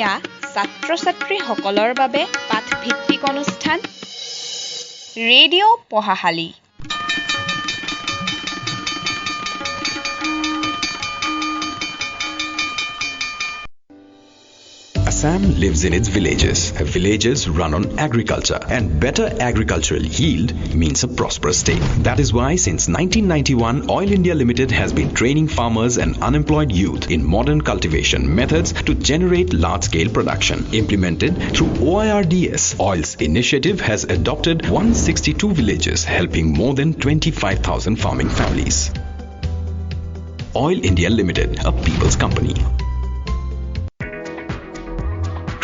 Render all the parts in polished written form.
এয়া ছাত্ৰ-ছাত্ৰীসকলৰ বাবে পাঠভিত্তিক অনুষ্ঠান radio' পঢ়াশালী। Assam lives in its villages. Villages run on agriculture, and better agricultural yield means a prosperous state. That is why since 1991, Oil India Limited has been training farmers and unemployed youth in modern cultivation methods to generate large-scale production. Implemented through OIRDS, Oil's initiative has adopted 162 villages, helping more than 25,000 farming families. Oil India Limited, a people's company.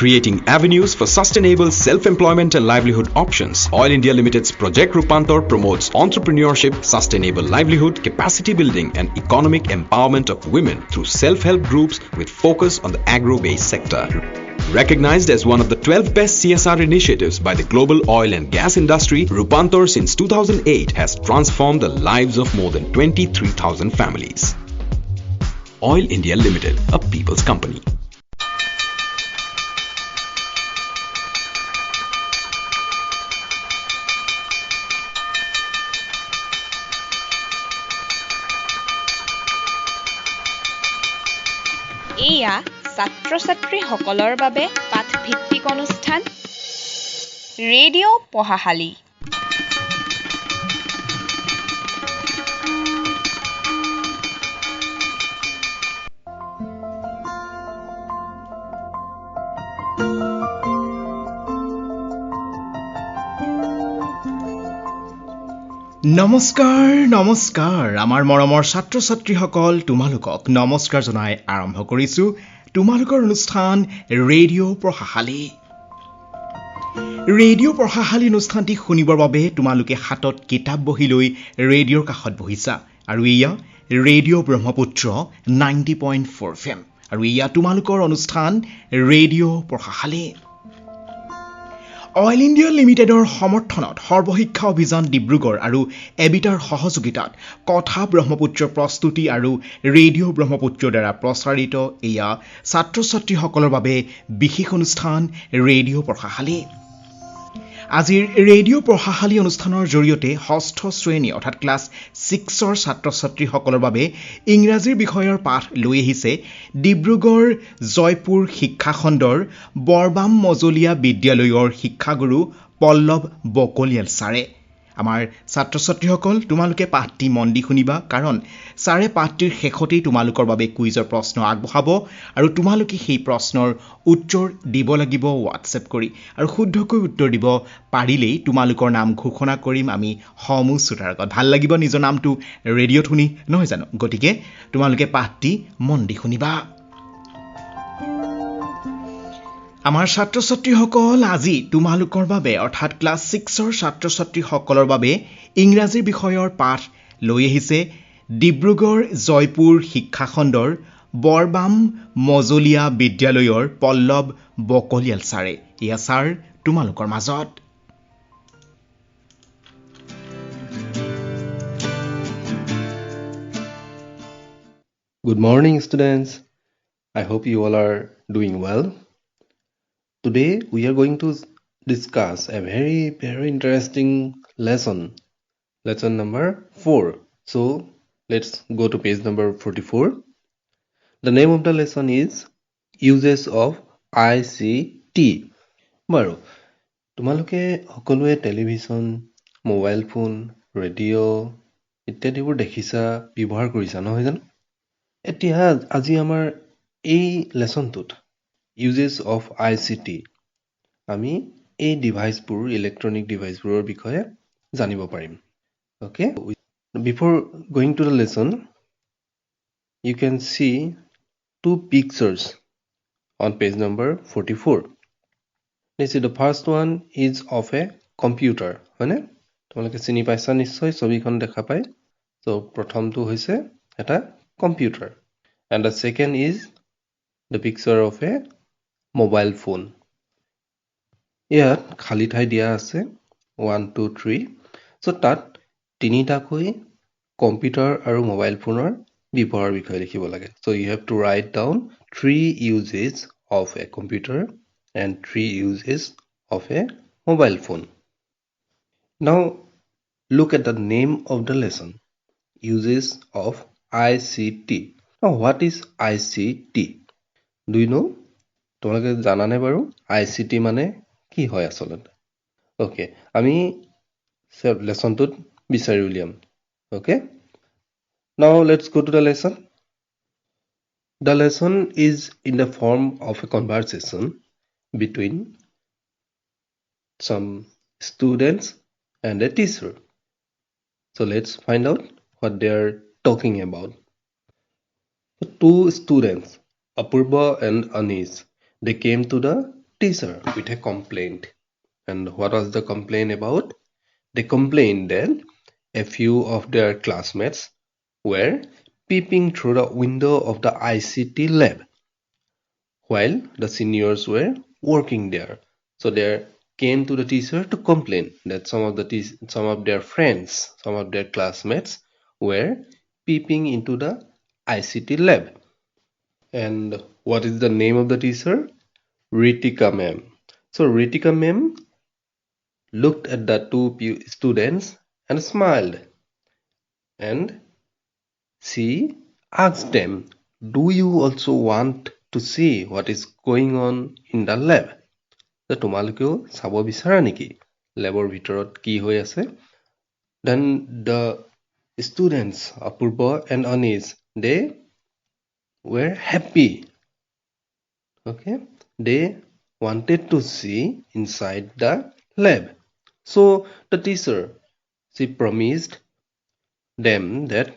Creating avenues for sustainable self-employment and livelihood options, Oil India Limited's Project Rupantar promotes entrepreneurship, sustainable livelihood, capacity building and economic empowerment of women through self-help groups with focus on the agro-based sector. Recognized as one of the 12 best CSR initiatives by the global oil and gas industry, Rupantar since 2008 has transformed the lives of more than 23,000 families. Oil India Limited, a people's company. এয়া ছাত্ৰ-ছাত্ৰীসকলৰ বাবে পাঠভিত্তিক অনুষ্ঠান radio' পঢ়াশালী। নমস্কাৰ আমাৰ মৰমৰ ছাত্ৰ-ছাত্ৰীসকল, তোমালোকক নমস্কাৰ জনাই আৰম্ভ কৰিছো তোমালোকৰ অনুষ্ঠান ৰেডিঅ' পঢ়াশালী। ৰেডিঅ' পঢ়াশালী অনুষ্ঠানটি শুনিবৰ বাবে তোমালোকে হাতত কিতাপ বহি লৈ ৰেডিঅ'ৰ কাষত বহিছা, আৰু এয়া ৰেডিঅ' ব্ৰহ্মপুত্ৰ 90.4 FM, আৰু এয়া তোমালোকৰ অনুষ্ঠান ৰেডিঅ' পঢ়াশালী। অইল ইণ্ডিয়া লিমিটেডৰ সমৰ্থনত সৰ্বশিক্ষা অভিযান ডিব্ৰুগড় আৰু এবিটাৰ সহযোগিতাত কথা ব্ৰহ্মপুত্ৰ প্ৰস্তুতি আৰু ৰেডিঅ' ব্ৰহ্মপুত্ৰৰ দ্বাৰা প্ৰচাৰিত এয়া ছাত্ৰ-ছাত্ৰীসকলৰ বাবে বিশেষ অনুষ্ঠান ৰেডিঅ' পঢ়াশালী। আজিৰ ৰেডিঅ' পঢ়াশালী অনুষ্ঠানৰ জৰিয়তে ষষ্ঠ শ্ৰেণী অৰ্থাৎ ক্লাছ 6ৰ ছাত্ৰ-ছাত্ৰীসকলৰ বাবে ইংৰাজীৰ বিষয়ৰ পাঠ লৈ আহিছে ডিব্ৰুগড় জয়পুৰ শিক্ষাখণ্ডৰ বৰবাম মজলীয়া বিদ্যালয়ৰ শিক্ষাগুৰু পল্লৱ বকলিয়াল ছাৰে। আমাৰ ছাত্ৰ-ছাত্ৰীসকল, তোমালোকে পাঠটি মন দি শুনিবা, কাৰণ ছাৰে পাঠটিৰ শেষতেই তোমালোকৰ বাবে কুইজৰ প্ৰশ্ন আগবঢ়াব, আৰু তোমালোকে সেই প্ৰশ্নৰ উত্তৰ দিব লাগিব হোৱাটছএপ কৰি, আৰু শুদ্ধকৈ উত্তৰ দিব পাৰিলেই তোমালোকৰ নাম ঘোষণা কৰিম আমি সমূহ শ্ৰোতাৰ আগত। ভাল লাগিব নিজৰ নামটো ৰেডিঅ'ত শুনি, নহয় জানো? গতিকে তোমালোকে পাঠটি মন দি শুনিবা। আমাৰ ছাত্ৰ-ছাত্ৰীসকল, আজি তোমালোকৰ বাবে অৰ্থাৎ ক্লাছ 6ৰ ছাত্ৰ-ছাত্ৰীসকলৰ বাবে ইংৰাজী বিষয়ৰ পাঠ লৈ আহিছে ডিব্ৰুগড় জয়পুৰ শিক্ষাখণ্ডৰ বৰবাম মজলীয়া বিদ্যালয়ৰ পল্লৱ বকলিয়াল ছাৰে। এয়া ছাৰ তোমালোকৰ মাজত। Good morning, students. I hope you all are doing well. Today we are going to discuss a very interesting lesson number 4. So let's go to page number 44. The name of the lesson is Uses of ICT. Baru তোমালোকে সকলোৱে television, mobile phone, radio' ইত্যাদিবোৰ দেখিছা, ব্যৱহাৰ কৰিছা, নহয় জানো? এতিয়া আজি আমাৰ এই লেসনটোত ইউজেছ অফ ICT আমি এই ডিভাইচবোৰ, ইলেক্ট্ৰনিক ডিভাইচবোৰৰ বিষয়ে জানিব পাৰিম। Okay, before going to the lesson, you can see two pictures on page number 44. Let's see, the first one is of a computer. হয়নে? তোমালোকে চিনি পাইছা নিশ্চয়, ছবিখন দেখা পাই। So প্ৰথমটো হৈছে এটা computer, and the second is the picture of a mobile phone. ইয়াত খালি ঠাই দিয়া আছে 1 2 3. So তাত তিনিটাকৈ কম্পিউটাৰ আৰু মোবাইল ফোনৰ ব্যৱহাৰৰ বিষয়ে লিখিব লাগে. So you have to write down 3 uses of a computer and 3 uses of a mobile phone. Now look at the name of the lesson, uses of ICT. Now what is ICT? Do you know? তোমালোকে জানানে বাৰু ICT মানে কি হয় আসলতে? Okay, আমি লেসনটোত বিচাৰি উলিয়াম. Okay? Now let's go to the lesson. The lesson is in the form of a conversation between some students and a teacher. So let's find out what they are talking about. The two students, Apurva and Anis, they came to the teacher with a complaint. And what was the complaint about? They complained that a few of their classmates were peeping through the window of the ICT lab while the seniors were working there. So they came to the teacher to complain that some of their friends, some of their classmates were peeping into the ICT lab. And what is the name of the teacher? Ritika ma'am. So Ritika ma'am looked at the two students and smiled, and she asked them, "Do you also want to see what is going on in the lab?" So তোমালোকেও চাব বিচাৰা নেকি labour ভিতৰত কি হৈ আছে? Then the students Apurva and Anis, they were happy. Okay, they wanted to see inside the lab. So the teacher, she promised them that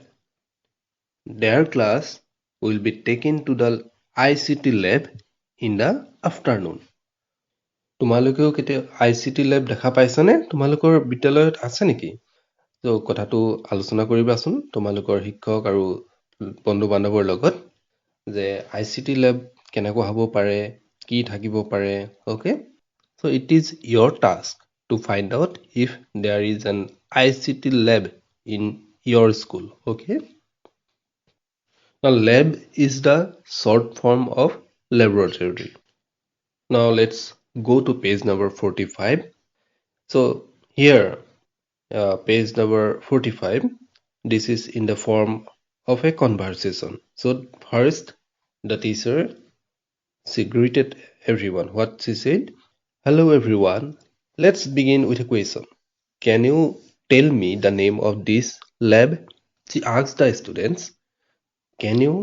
their class will be taken to the ICT lab in the afternoon. তোমালোকেও কেতিয়া ICT lab দেখা পাইছানে? তোমালোকৰ বিদ্যালয়ত আছে নেকি? তো কথাটো আলোচনা কৰিবাচোন তোমালোকৰ শিক্ষক আৰু বন্ধু বান্ধৱৰ লগত যে ICT lab কেনেকুৱা হ'ব পাৰে, কি থাকিব পাৰে. Okay, so it is your task to find out if there is an ICT lab in your school. Okay, now lab is the short form of laboratory. Now let's go to page number 45. So here page number 45, this is in the form of a conversation. So first the teacher, she greeted everyone. What she said? "Hello everyone, let's begin with a question. Can you tell me the name of this lab?" She asked the students, "Can you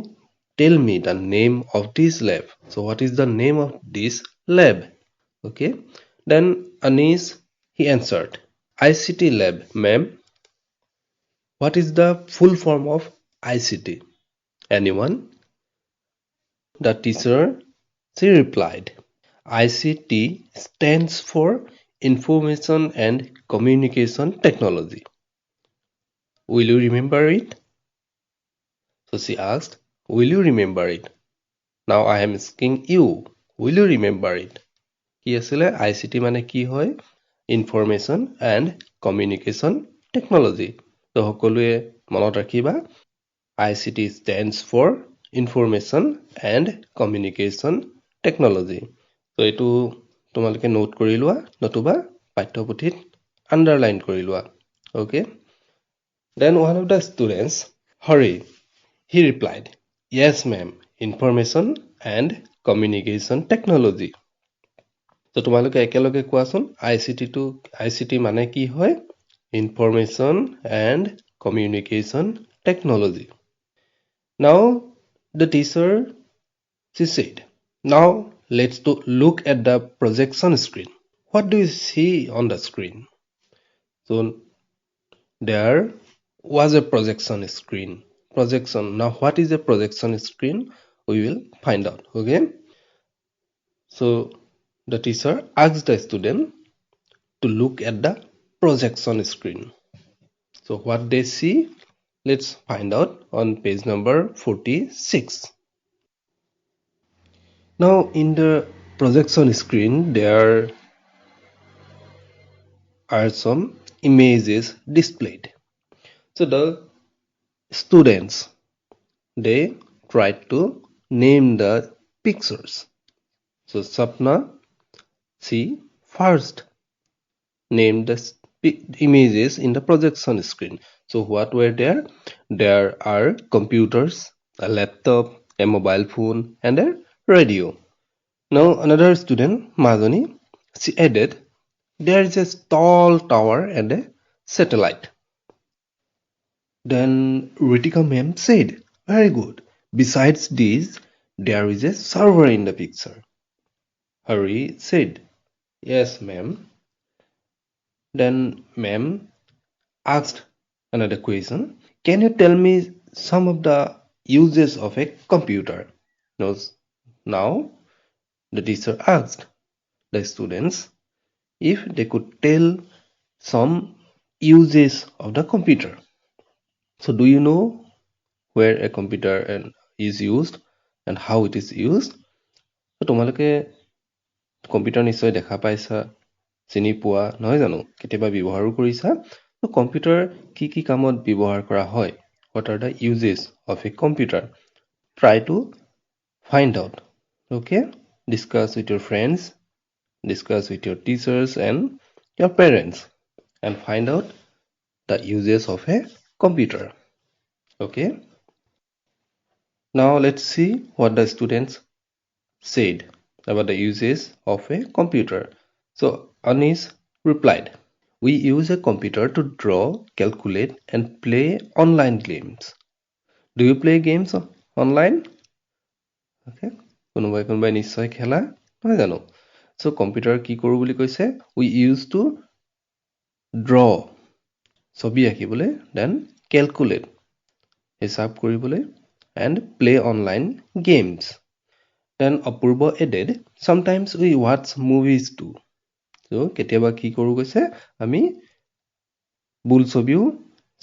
tell me the name of this lab?" So what is the name of this lab? Okay, then Anis, he answered, "ICT lab, ma'am." What is the full form of ICT? Anyone? The teacher, she replied, "ICT stands for Information and Communication Technology. Will you remember it?" So she asked, "Will you remember it?" Now I am asking you, will you remember it? কি আছিলে ICT মানে কি হয়? Information and Communication Technology. তো সকলোৱে মনত ৰাখিবা ICT stands for Information and Communication Technology. তো এইটো তোমালোকে নোট কৰি লোৱা নতুবা পাঠ্যপুথিত আন্ডাৰলাইন কৰি লোৱা. Okay, then one of the students, Hari, he replied, "Yes ma'am, Information and Communication Technology." তো তোমালোকে একেলগে কোৱাচোন ICT মানে কি হয়? Information and Communication Technology. Now the teacher, she said, "Now let's look at the projection screen. What do you see on the screen?" So there was a projection screen. Projection. Now what is a projection screen? We will find out. Okay, so the teacher asked the student to look at the projection screen. So what they see, let's find out on page number 46. Now in the projection screen there are some images displayed. So the students, they tried to name the pictures. So Sapna, she first named the images in the projection screen. So what were there? There are computers, a laptop, a mobile phone, and a radio. Now another student, Madhani, she added, there is a tall tower and a satellite. Then Ritika ma'am said, very good. Besides this, there is a server in the picture. Hari said, yes ma'am. Then ma'am asked another question. Can you tell me some of the uses of a computer? Now the teacher asked the students if they could tell some uses of the computer. So do you know where a computer is used and how it is used? So তোমালোকে computer নিশ্চয় দেখা পাইছা, চিনি পোৱা নহয় জানো, কেতিয়াবা ব্যৱহাৰো কৰিছা। তো কম্পিউটাৰ কি কি কামত ব্যৱহাৰ কৰা হয়? What are the uses of a computer? Try to find out. Okay? Discuss with your friends, discuss with your teachers and your parents and find out the uses of a computer. Okay? Now let's see what the students said about the uses of a computer. So Anis replied, we use a computer to draw, calculate and play online games. Do you play games online? Okay. কোনোবাই নিশ্চয় খেলা নহয় জানো। So computer কি কৰো বুলি কৈছে? We use to draw, ছবি আঁকিবলৈ, then calculate, হিচাপ কৰিবলৈ, and play online games. Then Apurva added, sometimes we watch movies too. So কেতিয়াবা কি কৰো কৈছে? আমি বোলছবিও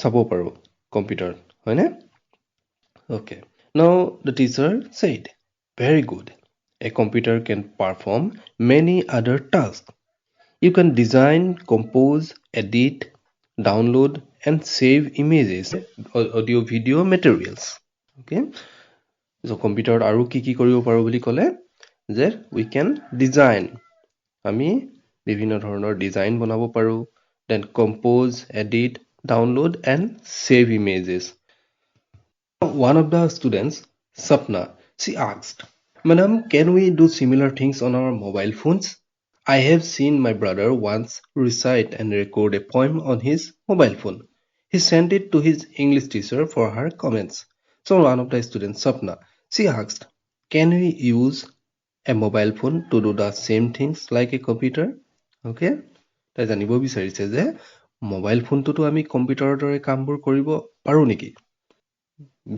চাব পাৰো কম্পিউটাৰত, হয়নে? Okay. Now the teacher said, very good. A computer can perform many other tasks. You can design, compose, edit, download and save images, audio, video materials. Okay. So computer আৰু কি কি কৰিব পাৰো বুলি ক'লে যে we can design, আমি বিভিন্ন ধৰণৰ ডিজাইন বনাব পাৰো, then compose, edit, download and save images. One of the students, Sapna, she asked, Madam, can we do similar things on our mobile phones? I have seen my brother once recite and record a poem on his mobile phone. He sent it to his English teacher for her comments. So one of the students, Sapna, she asked, can we use a mobile phone to do the same things like a computer? Okay? তাই জানিব বিচাৰিছে যে mobile ফোনটোতো আমি কম্পিউটাৰৰ দৰে কামবোৰ কৰিব পাৰো নেকি?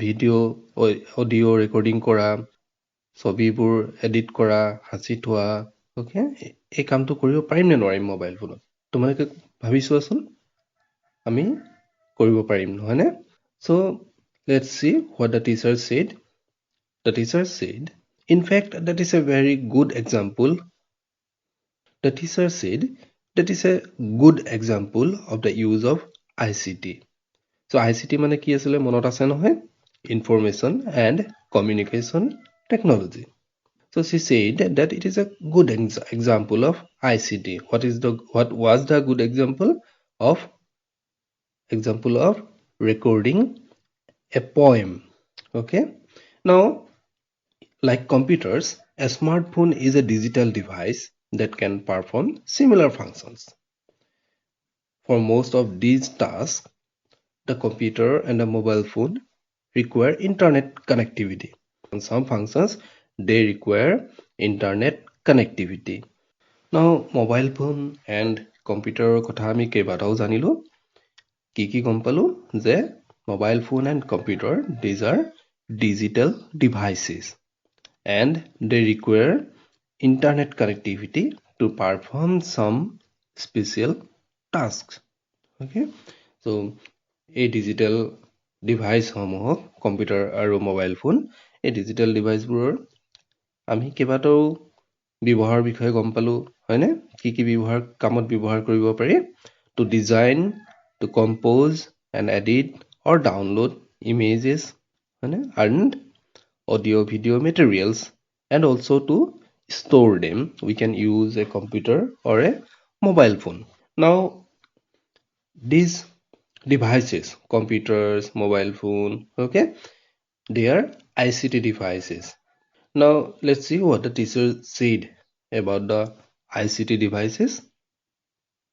ভিডিঅ' অডিঅ' ৰেকৰ্ডিং কৰা, ছবিবোৰ এডিট কৰা, সাঁচি থোৱা, অ'কে, এই কামটো কৰিব পাৰিম নে নোৱাৰিম মোবাইল ফোনত? তোমালোকে ভাবি চোৱাচোন, আমি কৰিব পাৰিম নহয়নে? So let's see what the teacher said. The teacher said, in fact, that is a very good example. The teacher said, that is a good example of the use of ICT. So ICT মানে কি আছিলে মনত আছে নহয়? Information and Communication Technology. So she said that it is a good example of ICT. What was the good example of? Example of recording a poem. Okay. Now, like computers, a smartphone is a digital device that can perform similar functions. For most of these tasks, the computer and the mobile phone require internet connectivity. On some functions, they require internet connectivity. Now, mobile phone and computer কথা আমি কেইবাটাও জানিলো। কি গম পালো যে mobile phone and computer, these are digital devices and they require internet connectivity to perform some special tasks. Okay, so a digital device সমূহক computer আৰু মোবাইল ফোন, এই ডিজিটেল ডিভাইচবোৰৰ আমি কেইবাটাও ব্যৱহাৰ বিষয়ে গম পালো হয়নে? কি ব্যৱহাৰ কামত ব্যৱহাৰ কৰিব পাৰি? To design, to compose and edit or download images and audio video materials and also to store them, we can use a computer or a mobile phone. Now, these devices, computers, mobile phone, okay, they are ICT devices. Now, let's see what the teacher said about the ICT devices.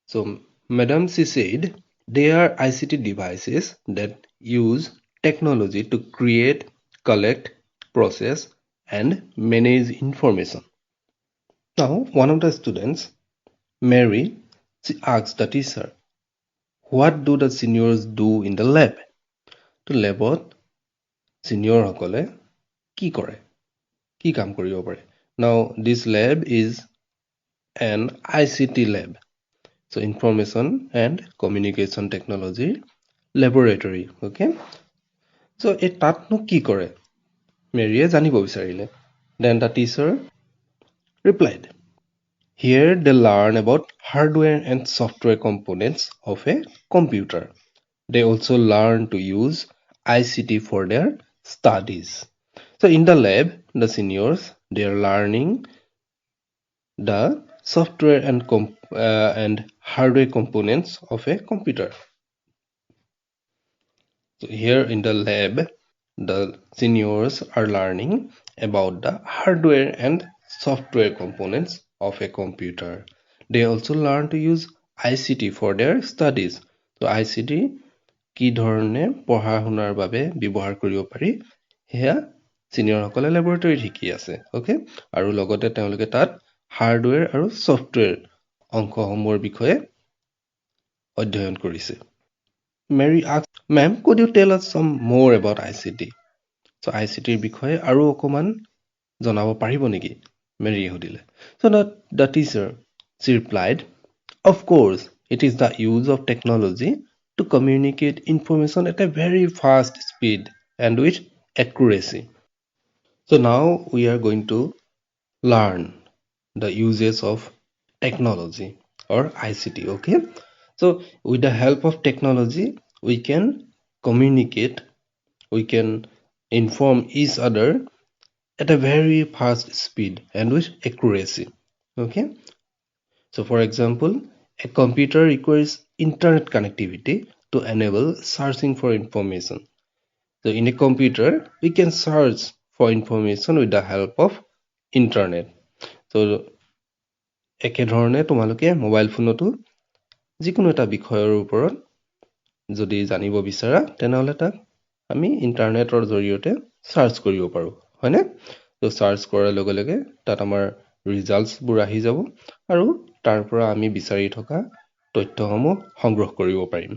So, Madam, she said, they are ICT devices that use technology to create, collect, process, and manage information. Now, one of the students, Mary, she asked the teacher, what do the seniors do in the lab? To labot senior সকলে কি কৰে? কি কাম কৰিব পাৰে? Now, this lab is an ICT lab. So, Information and Communication Technology Laboratory. Okay? So, এই তাতনো কি কৰে? মেৰিয়ে জানিব বিচাৰিলে. Then the teacher replied, here they learn about hardware and software components of a computer. They also learn to use ICT for their studies. So in the lab, the seniors, they are learning the software and hardware components of a computer. So here in the lab, the seniors are learning about the hardware and software components of a computer. They also learn to use ICT for their studies. So ICT কি ধৰণে পঢ়া শুনাৰ বাবে ব্যৱহাৰ কৰিব পাৰি হেয়া senior সকলে ল্যাবৰেটৰীত শিকি আছে ওকে আৰু লগতে তেওঁলোকে তাত হাৰ্ডৱেৰ আৰু সফটৱেৰ অংশসমূহৰ বিষয়ে অধ্যয়ন কৰিছে Mary asked, ma'am, could you tell us some more about ICT? So ICT ৰ বিষয়ে আৰু অকমান জনাব পাৰিব নেকি Mary সুধিলে So the teacher she replied, of course, it is the use of technology to communicate information at a very fast speed and with accuracy. So now we are going to learn the uses of technology or ICT, okay? So with the help of technology, we can communicate, we can inform each other at a very fast speed and with accuracy, okay? So for example, a computer requires internet connectivity to enable searching for information. So in a computer, we can search for information with the help of internet. So একেধৰণে তোমালোকে mobile ফোনতো যিকোনো এটা বিষয়ৰ ওপৰত যদি জানিব বিচাৰা তেনেহলে তাক আমি ইন্টাৰনেটৰ জৰিয়তে সাৰ্চ কৰিব পাৰো হয়নে তো সাৰ্চ কৰাৰ লগে লগে তাত আমাৰ ৰিজাল্টস বোৰ আহি যাব আৰু তাৰ পৰা আমি বিচাৰি থকা তথ্যসমূহ সংগ্ৰহ কৰিব পাৰিম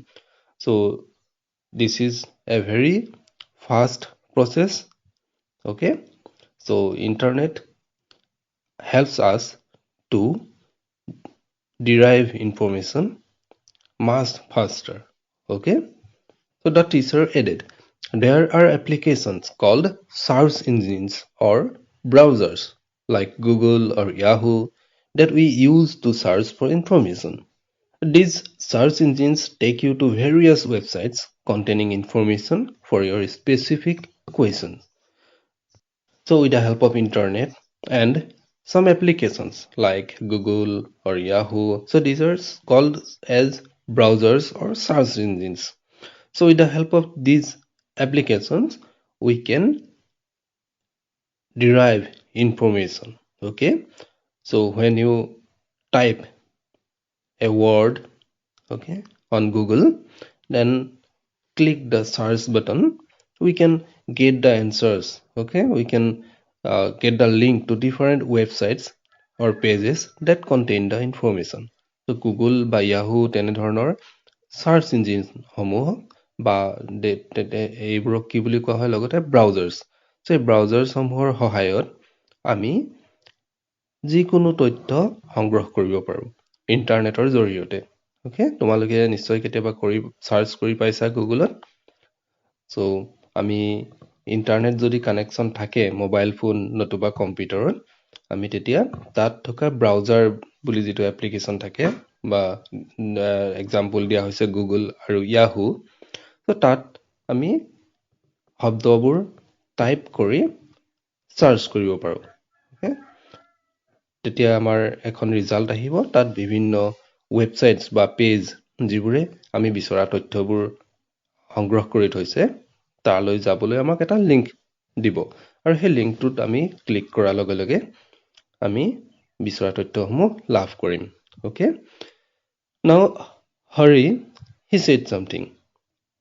so this is a very fast process okay so internet helps us to derive information much faster okay so the teacher added there are applications called search engines or browsers like Google or Yahoo that we use to search for information these search engines take you to various websites containing information for your specific questions so with the help of internet and some applications like Google or Yahoo so these are called as browsers or search engines so with the help of these applications we can derive information okay so when you type a word okay on Google then click the search button we can get the answers okay we can get the link to different websites or pages that contain the information so Google by Yahoo tenedhornor search engine homo বা এইবোৰক কি বুলি কোৱা হয় লগতে ব্ৰাউজাৰ্স so এই ব্ৰাউজাৰ্স সমূহৰ সহায়ত আমি যিকোনো তথ্য সংগ্ৰহ কৰিব পাৰো ইন্টাৰনেটৰ জৰিয়তে ওকে তোমালোকে নিশ্চয় কেতিয়াবা কৰি সাৰ্চ কৰি পাইছা গুগলত সো আমি ইন্টাৰনেট যদি কানেকশন থাকে মোবাইল ফোন নতুবা কম্পিউটাৰত আমি তেতিয়া তাত থকা ব্ৰাউজাৰ বুলি যেটো এপ্লিকেশন থাকে বা এক্সাম্পল দিয়া হৈছে গুগল আৰু ইয়াহু তো তাত আমি শব্দবোৰ টাইপ কৰি সাৰ্চ কৰিব পাৰো ওকে তেতিয়া আমাৰ এখন ৰিজাল্ট আহিব তাত বিভিন্ন ৱেবছাইটছ বা পেজ যিবোৰে আমি বিচৰা তথ্যবোৰ সংগ্ৰহ কৰি থৈছে তালৈ যাবলৈ আমাক এটা লিংক দিব আৰু সেই লিংকটোত আমি ক্লিক কৰাৰ লগে লগে আমি বিচৰা তথ্যসমূহ লাভ কৰিম okay now Hari he said something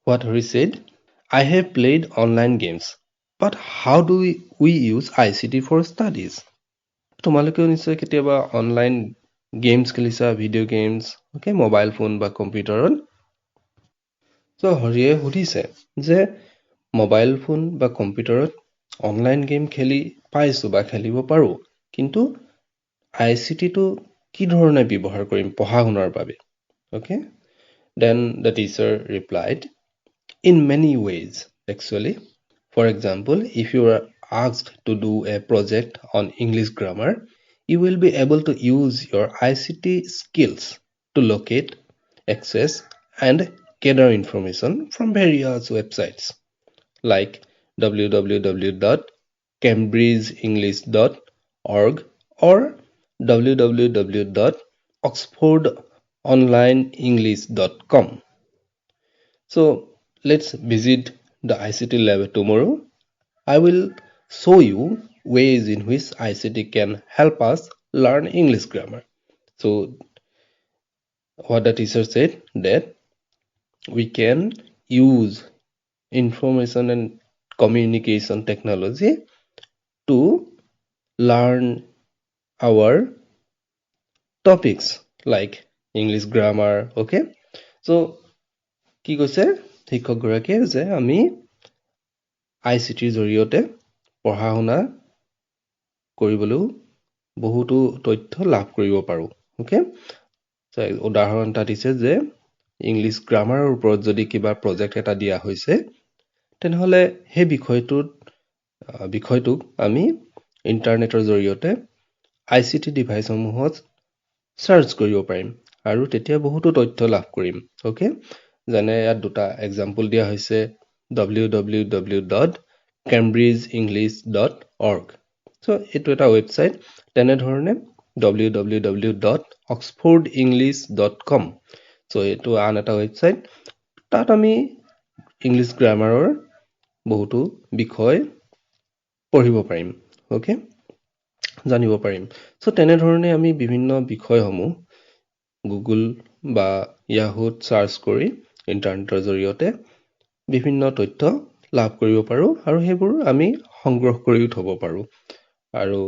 what Hari said I have played online games but how do we use ICT for studies তোমালোকেও নিশ্চয় কেতিয়াবা অনলাইন গেমছ খেলিছা video' games okay mobile phone বা কম্পিউটাৰত so হৰিয়ে সুধিছে যে মোবাইল ফোন বা কম্পিউটাৰত অনলাইন গেম খেলি পাইছো বা খেলিব পাৰো কিন্তু ICT টো কি ধৰণে ব্যৱহাৰ কৰিম পঢ়া শুনাৰ বাবে okay then the teacher replied in many ways actually for example if you are asked to do a project on English grammar you will be able to use your ICT skills to locate access and gather information from various websites like www.cambridgeenglish.org or www.oxfordonlineenglish.com. So let's visit the ICT lab tomorrow. I will show you ways in which ICT can help us learn English grammar. So what the teacher said that we can use information and communication technology to learn our topics like English grammar okay so কি কৈছে শিক্ষক গৰাকীয়ে যে আমি ICT ৰ জৰিয়তে পঢ়া শুনা কৰিবলৈ বহুতো তথ্য লাভ কৰিব পাৰো okay so উদাহৰণ এটা দিছে যে ইংলিশ গ্ৰামাৰৰ ওপৰত যদি কিবা প্ৰজেক্ট এটা দিয়া হৈছে তেনেহলে সেই বিষয়টোক আমি ইন্টাৰনেটৰ জৰিয়তে ICT ডিভাইচসমূহত সাৰ্চ কৰিব পাৰিম আৰু তেতিয়া বহুতো তথ্য লাভ কৰিম okay যেনে ইয়াত দুটা এক্সাম্পল দিয়া হৈছে www.cambridgeenglish.org so এইটো এটা ৱেবছাইট তেনে ধৰণে www.oxfordenglish.com so এইটো আন এটা ৱেবছাইট তাত আমি ইংলিশ গ্ৰামাৰৰ বহুতো বিষয় পঢ়িব পাৰিম okay জানিব পাৰিম so তেনে ধৰণে আমি বিভিন্ন বিষয়সমূহ গুগল বা ইয়াহুত সাৰ্চ কৰি ইন্টাৰনেটৰ জৰিয়তে বিভিন্ন তথ্য লাভ কৰিব পাৰো আৰু সেইবোৰ আমি সংগ্ৰহ কৰি থব পাৰো আৰু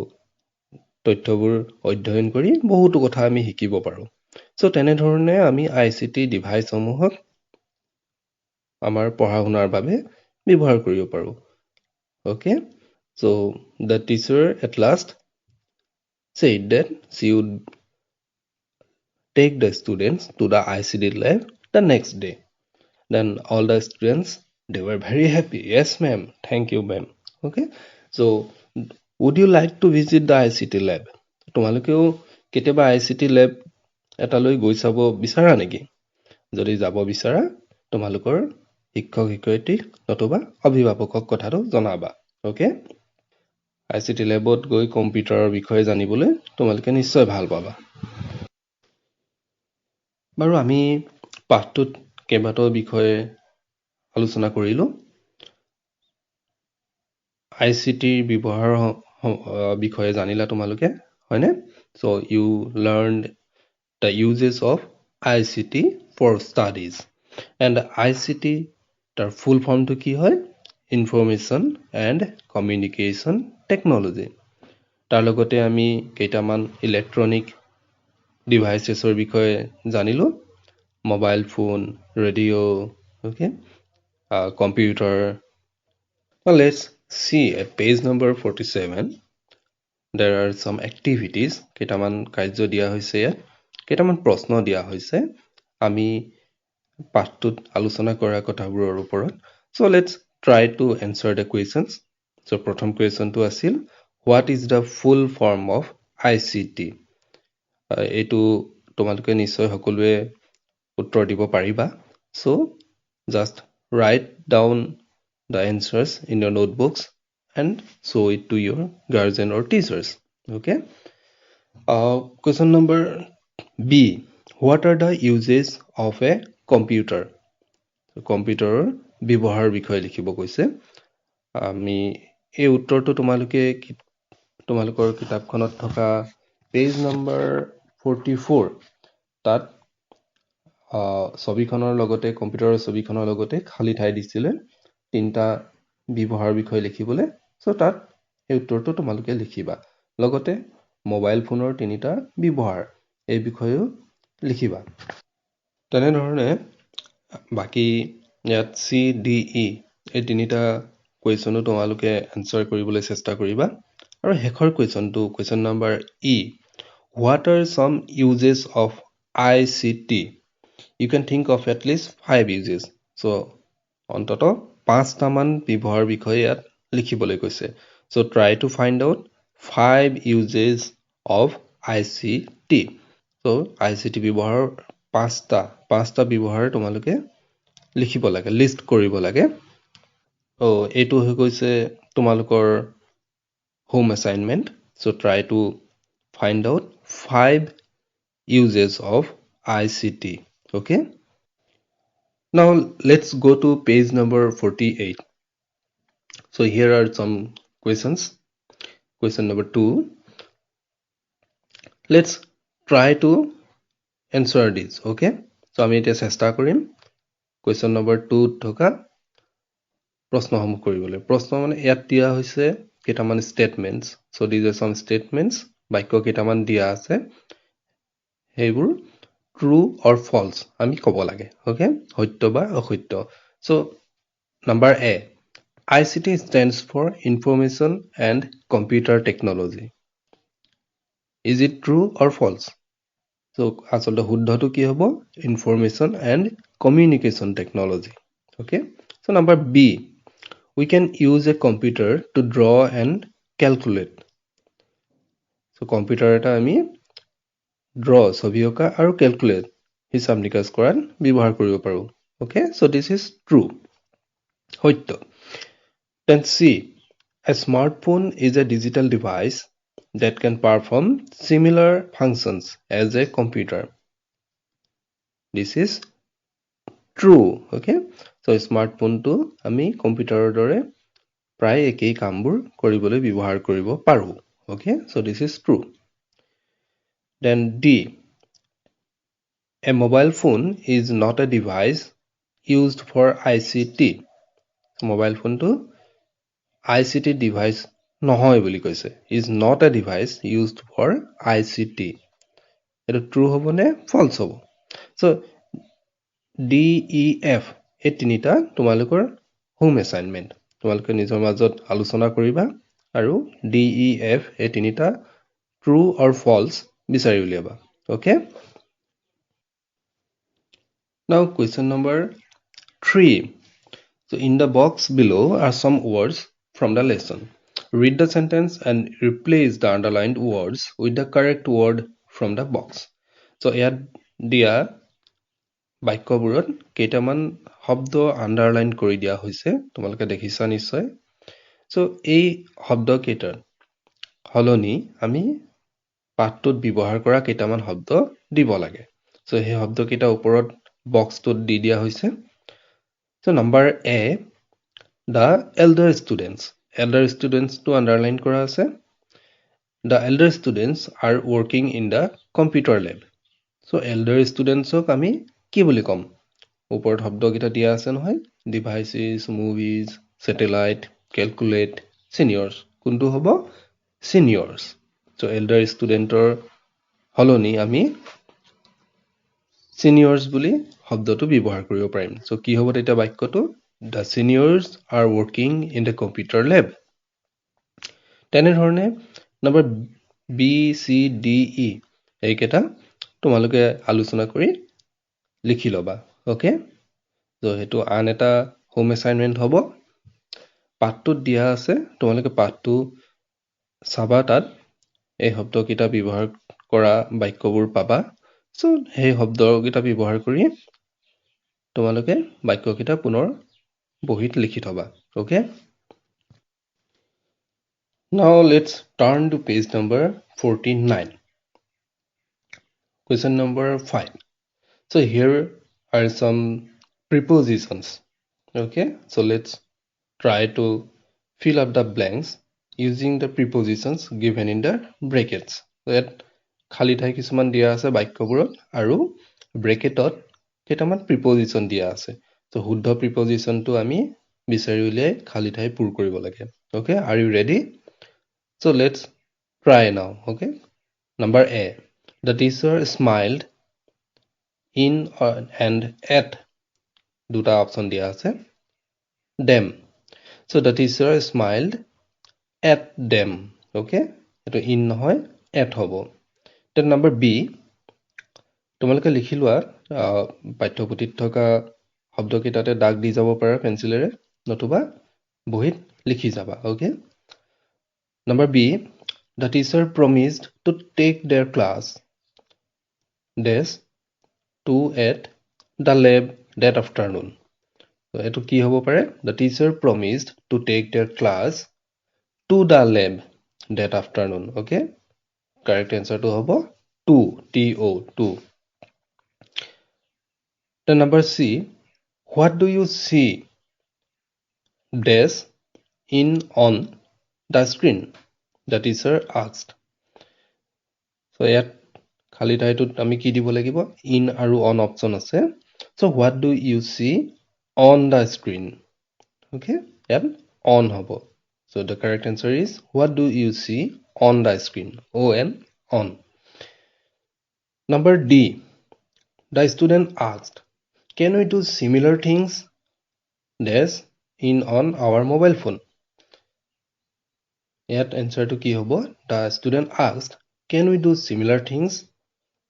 তথ্যবোৰ অধ্যয়ন কৰি বহুতো কথা আমি শিকিব পাৰো so তেনে ধৰণে আমি ICT ডিভাইচসমূহক আমাৰ পঢ়া শুনাৰ বাবে ব্যৱহাৰ কৰিব পাৰো okay so the teacher at last said that she would take the students to the ICT lab the next day then all the students they were very happy yes ma'am thank you ma'am okay so would you like to visit the ICT lab তোমালোকেও কেতিয়াবা ICT lab এটালৈ গৈ চাব বিচাৰা নেকি যদি যাব বিচাৰা তোমালোকৰ শিক্ষক শিক্ষয়িত্ৰী অথবা অভিভাৱকক কথাটো জনাবা okay ICT লেবত গৈ কম্পিউটাৰৰ বিষয়ে জানিবলৈ তোমালোকে নিশ্চয় ভাল পাবা বাৰু আমি পাঠটোত কেইবাটাও বিষয়ে আলোচনা কৰিলো ICT ব্যৱহাৰৰ বিষয়ে জানিলা তোমালোকে হয়নে so you learned the uses of ICT for studies and ICT তাৰ ফুল ফৰ্মটো কি হয় ইনফৰমেশন এণ্ড কমিউনিকেশন টেকনলজি তাৰ লগতে আমি কেইটামান ইলেক্ট্ৰনিক ডিভাইচেছৰ বিষয়ে জানিলো mobile phone radio okay computer now let's see at page number 47 there are some activities কেইটামান কাৰ্য দিয়া হৈছে কেইটামান প্ৰশ্ন দিয়া হৈছে আমি পাঠটোত আলোচনা কৰা কথাবোৰৰ ওপৰত so let's try to answer the questions so প্ৰথম কোৱেশ্চনটো আছিল what is the full form of ICT এইটো তোমালোকে নিশ্চয় সকলোৱে উত্তৰ দিব পাৰিবা so just write down the answers in your notebooks and show it to your guardian or teachers okay Question number B. What are the uses of a computer? কম্পিউটাৰৰ ব্যৱহাৰ বিষয়ে লিখিব কৈছে আমি এই উত্তৰটো তোমালোকৰ কিতাপখনত থকা পেজ নম্বৰ 44 তাত ছবিখনৰ লগতে কম্পিউটাৰৰ ছবিখনৰ লগতে খালী ঠাই দিছিলে তিনটা ব্যৱহাৰ বিষয়ে লিখিবলৈ সো তাত এই উত্তৰটো তোমালোকে লিখিবা লগতে মোবাইল ফোনৰ তিনিটা ব্যৱহাৰ এই বিষয়েও লিখিবা তেনেধৰণে বাকি ইয়াত সি ডি ই এই তিনিটা কুৱেশ্যনো তোমালোকে আনসাৰ কৰিবলৈ চেষ্টা কৰিবা আৰু শেষৰ কুৱেশ্যনটো কুৱেশ্যন নম্বৰ ই What are some uses of ICT? You can think of at least 5 uses. So, অন্তত 5টা মান ব্যৱহাৰ বিষয়ে ইয়াত লিখিবলৈ কৈছে. So, try to find out 5 uses of ICT. So, ICT ব্যৱহাৰ 5টা ব্যৱহাৰ তোমালোকে লিখিব লাগে, লিষ্ট কৰিব লাগে. এইটো হৈ গৈছে তোমালোকৰ home assignment. So, try to find out 5 uses of ICT. Okay. Now let's go to page number 48. So here are some questions. Question number 2. Let's try to answer this. Okay. So আমি এতিয়া চেষ্টা কৰিম question number 2 থকা প্ৰশ্নসমূহ কৰিবলৈ প্ৰশ্ন মানে ইয়াত দিয়া হৈছে কেইটামান statements. So these are some statements. বাক্য কেইটামান দিয়া আছে সেইবোৰ true or false আমি ক'ব লাগে okay সত্য বা অসত্য so number A ICT stands for information and computer technology is it true or false so আসলে শুদ্ধটো কি হ'ব information and communication technology okay so number B we can use a computer to draw and calculate so computer এটা আমি draw ছবি অঁকা আৰু calculate হিসাব নিকাচ কৰাত ব্যৱহাৰ কৰিব পাৰো okay so this is true সত্য then C a smartphone is a digital device that can perform similar functions as a computer this is true okay so smartphone to আমি কম্পিউটাৰৰ দৰে প্ৰায় একেই কামবোৰ কৰিবলৈ ব্যৱহাৰ কৰিব পাৰো okay so this is true then D a mobile phone is not a device used for ICT. Mobile phone to ICT device নহয় বুলি কৈছে. Is not a device used for ICT. এটা true হ'ব নে false হ'ব? So D, E, F এই তিনিটা তোমালোকৰ home assignment. তোমালোকে নিজৰ মাজত আলোচনা কৰিবা আৰু D, E, F এই তিনিটা true or false বিচাৰি উলিয়াবা. Okay? Now question number 3. So in the box below are some words from the lesson. Read the sentence and replace the underlined words with the correct word from the box. So ইয়াত দিয়া বাক্যবোৰত কেইটামান শব্দ underline কৰি দিয়া হৈছে তোমালোকে দেখিছা নিশ্চয় so এই শব্দ কেইটাৰ হলনি আমি পাঠটোত ব্যৱহাৰ কৰা কেইটামান শব্দ দিব লাগে so সেই শব্দ কেইটা ওপৰত বক্সটোত দি দিয়া হৈছে so number A the elder students to underline কৰা আছে the elder students are working in the computer lab so elder students ok আমি কি বুলি কম ওপৰত শব্দ কেইটা দিয়া আছে নহয় devices movies satellite calculate seniors কোনটো হ'ব seniors so elder studentor হলনি আমি seniors বুলি শব্দটো ব্যৱহাৰ কৰিব পাৰিম so কি হ'ব এটা বাক্যটো the seniors are working in the computer lab তেনেধৰণে number B C D E এইকেইটা তোমালোকে আলোচনা কৰি লিখি লবা ওকে so হেতু আন এটা হোম অ্যাসাইনমেন্ট হ'ব পাঠটো দিয়া আছে তোমালোকে পাঠটো চাবা তাত এই শব্দকেইটা ব্যৱহাৰ কৰা বাক্যবোৰ পাবা so সেই শব্দকেইটা ব্যৱহাৰ কৰি তোমালোকে বাক্যকেইটা পুনৰ বহিত লিখি থবা okay now let's turn to page number 49 Question number 5. So here are some prepositions. Okay, so let's try to fill up the blanks using the prepositions given in the brackets. So ইয়াত খালি ঠাই কিছুমান দিয়া আছে বাক্যবোৰত আৰু ব্ৰেকেটত কেইটামান প্ৰিপজিশন দিয়া আছে। So শুদ্ধ প্ৰিপজিশনটো আমি বিচাৰি উলিয়াই খালি ঠাই পূৰ কৰিব লাগে। Okay, are you ready? So let's try now. Okay, number A. The teacher smiled in and at দুটা অপশন দিয়া আছে them. So the teacher smiled at them. Okay, এটো in নহয় at হ'ব। Then number B, তোমালোকে লিখি লোৱা পাঠ্যপুথিত থকা শব্দকেইটাতে দাগ দি যাব পাৰা পেন্সিলেৰে নতুবা বহিত লিখি যাবা। Okay, number B, the teacher promised to take their class dash to at the lab that afternoon. So eto ki hobo pare? The teacher promised to take their class to the lab that afternoon. Okay, correct answer to hobo to, to, to. The number C, what do you see dash in on the screen? The teacher asked. So yat khali ঠাইটোত আমি কি দিব লাগিব? In আৰু on option আছে। So what do you see on the screen? Okay, yat on hobo. So the correct answer is what do you see on the screen? On, on. Number D, the student asked, can we do similar things dash in on our mobile phone? Yet answer to ki hobo? The student asked, can we do similar things